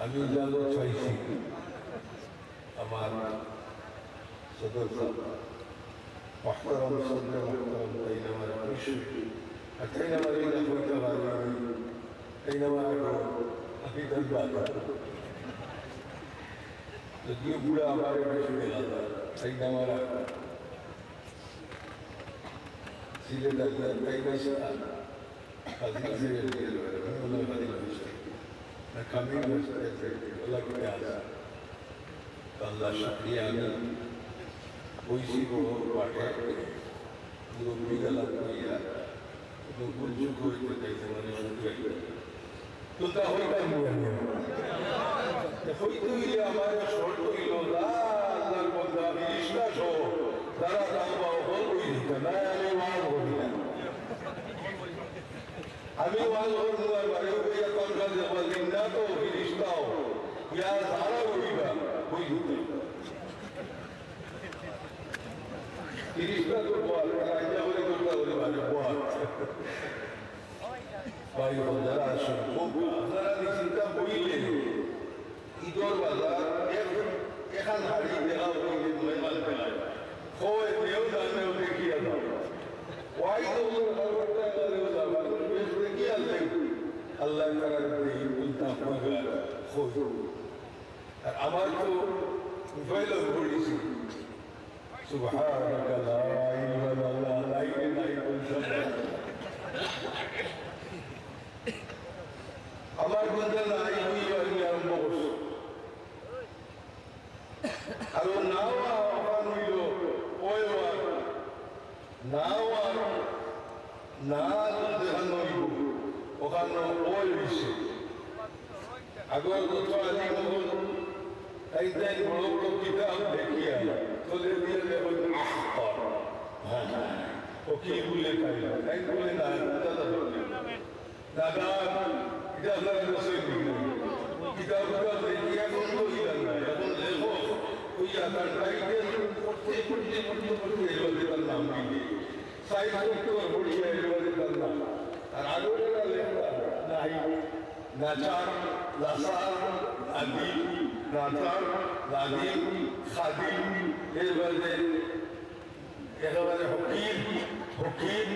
আমি জানতে চাইছি আমার সদর محترم صدر محترم أينما نشوف أينما إذا كنت غالبا أينما أكون أكيد الباب تجيب بلا أمارة بشوي هذا أينما لا سيلة أينما شاء هذه سيلة الله هذه الشيء نكمل الله كياس الله شكريا ويسي کو باٹے جو بھی غلط کیا تو بول چکو ہے کہ ہمارے شکر تو تا ہوئی کا ہوا ہے ہوئی تو یہ ہمارے چھوڑ تو ہی لو لا اللہ کو دا رشتہ چھو ذرا دعوا ہو کوئی نہیں کرنا ہے ہمیں وہاں ہو گیا ہمیں وہاں ہو گیا بڑے ہو گیا کون کا جب زندہ تو رشتہ ہو یا سارا ہوئی گا کوئی نہیں Kirishna to bol, Raja bole kurta bole bhai bahut. Bhai bandara ashur ko bandara ni chinta boile. Idor bazar ekhan hari dega boile mehman pelay. Khoe deo dane ute kiya tha. Why to harwata kare usa bazar besre kiya le. Allah karar de unta hoga khoe. Ar amar to failo bolisi. سبحانك لا علم لنا إلا أنت আমার বন্ধু নাই হই আমি আরম্ভ আর নাওয়া ওখান হইল ওইওয়া নাওয়া না দেখান হইব ওখান ওই হইছে আগর কত আলি মগল এই দেখ বড় বড় কিতাব দেখিয়া তোলে দিয়ে দেবো আহতার ও কি বলে খাইলা তাই বলে না দাদা এটা আপনার রসই দিল কিতাবটা দেখিয়া কোন হইলা না এখন লেখো ওই আকার টাইটেল পড়তে এবারে তার নাম দিলে সাইড করতে পড়িয়া এবারে তার নাম আর আগেটা লেখা নাই নাচার লাসার আদিম নাচার লাদিম খাদিম এবারে একেবারে হকিম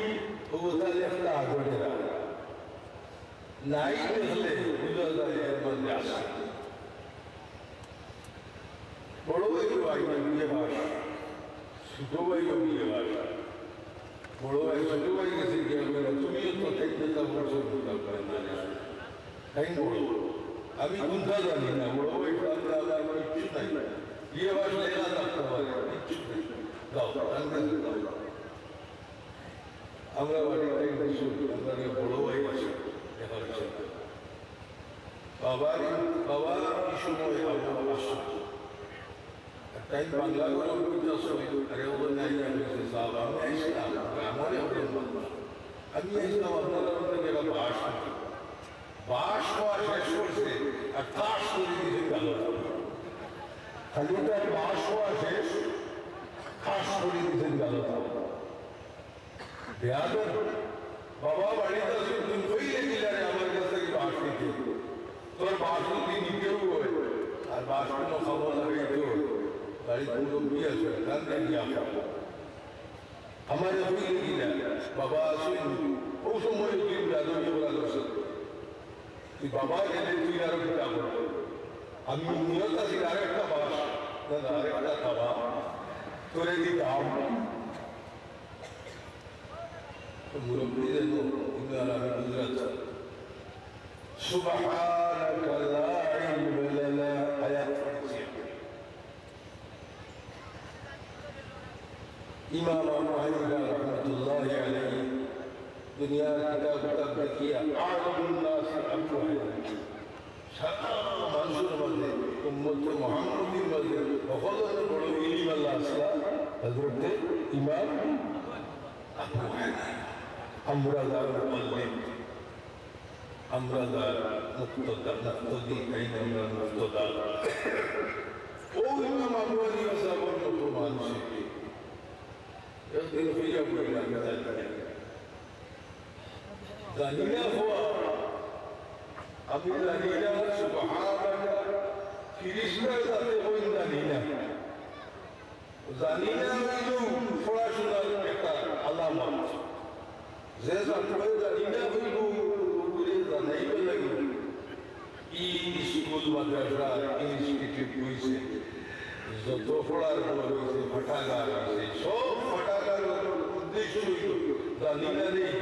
ওটা লেখা আগেটা নাই দেখলে বুঝা যায় এর মধ্যে আসে বড় ভাই বিয়ে ভাষা ছোট ভাই বিয়ে ভাষা বড় ভাই ছোট ভাই গেছে তুমিও তো খাইতে বলছো খাই বড় আমি কোনটা জানি না বড় ভাই কিছু নাই বিয়ে ভাষা লেখা থাকতে পারে কিছু নেই দাও আমরা বাড়িতে আমরা বড় ভাই আছে বাবা কি সময় আসছে তাই বাংলা করে আরে ও নাই সাহেব আমি আসলাম আমার আমি আসলাম আপনারা গেলাম বাস হওয়া শেষ করছে আর তাস করে দিয়েছে গেল খালি তার বাস হওয়া শেষ তাস করে দিয়েছেন গেল বেয়াদব বাবা বাড়িতে তুমি কইলে দিলে আমার কাছে বাস নিতে তোর বাস নিতেও হয় আর বাস কোনো খবর লাগাইতেও বাড়ি পুরো বিয়ে আছে কান্দে গিয়া আমার কইলে দিলে বাবা আসেন ও সময় তুই বেয়াদবি বলা করছে তুই বাবা গেলে তুই আরো কিতা করবো আমি নিয়ত আছি আরেকটা বাস দাদা আরেকটা খাবা তোরে দিতাম মুরব্বীদের আমি গুজরাট সুবহানাকা লা ইলমা লানা আয়াত ইমাম আবু হানিফা রাহমাতুল্লাহি আলাইহি দুনিয়ার কিতাব দেখিয়া আলিমুন নাস আবু হানিফা সারা মানুষের মধ্যে উম্মত মুহাম্মাদির মধ্যে সকলের বড় ইলম আল্লাহ আসলা হযরত ইমাম আবু হানিফা আমরাদার মুআল্লিম আমরাদার মুক্তদি কাইন আমরা মুক্তদা ও ইমাম আবু হানিফা সাহেবের মতো মানুষ একদিন হইয়া পড়ে জানি না হওয়া আমি জানি না সুবহানাল্লাহ তিরিশটা যাতে ওই জানি না পড়াশোনার একটা আলামত যে ছাত্র জানি না হইব জানাইবে লাগিব ই স্কুল মাদ্রাসা ইনস্টিটিউট হয়েছে যত পড়ার হয়েছে ফাটাগার হয়েছে সব ফাটাগার উদ্দেশ্য হইল জানি না নেই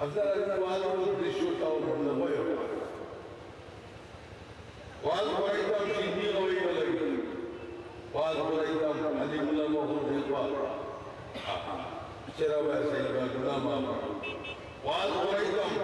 আপনারা ওয়াল উদ্দেশ্যটাও মনে হয় ওয়াল করাইতাম সিদ্ধি হইবে লাগবে ওয়াল করাইতাম আলিমুল্লাহ মোহাম্মদ হেলপা চেরা বাসা গুলাম ওয়াল করাইতাম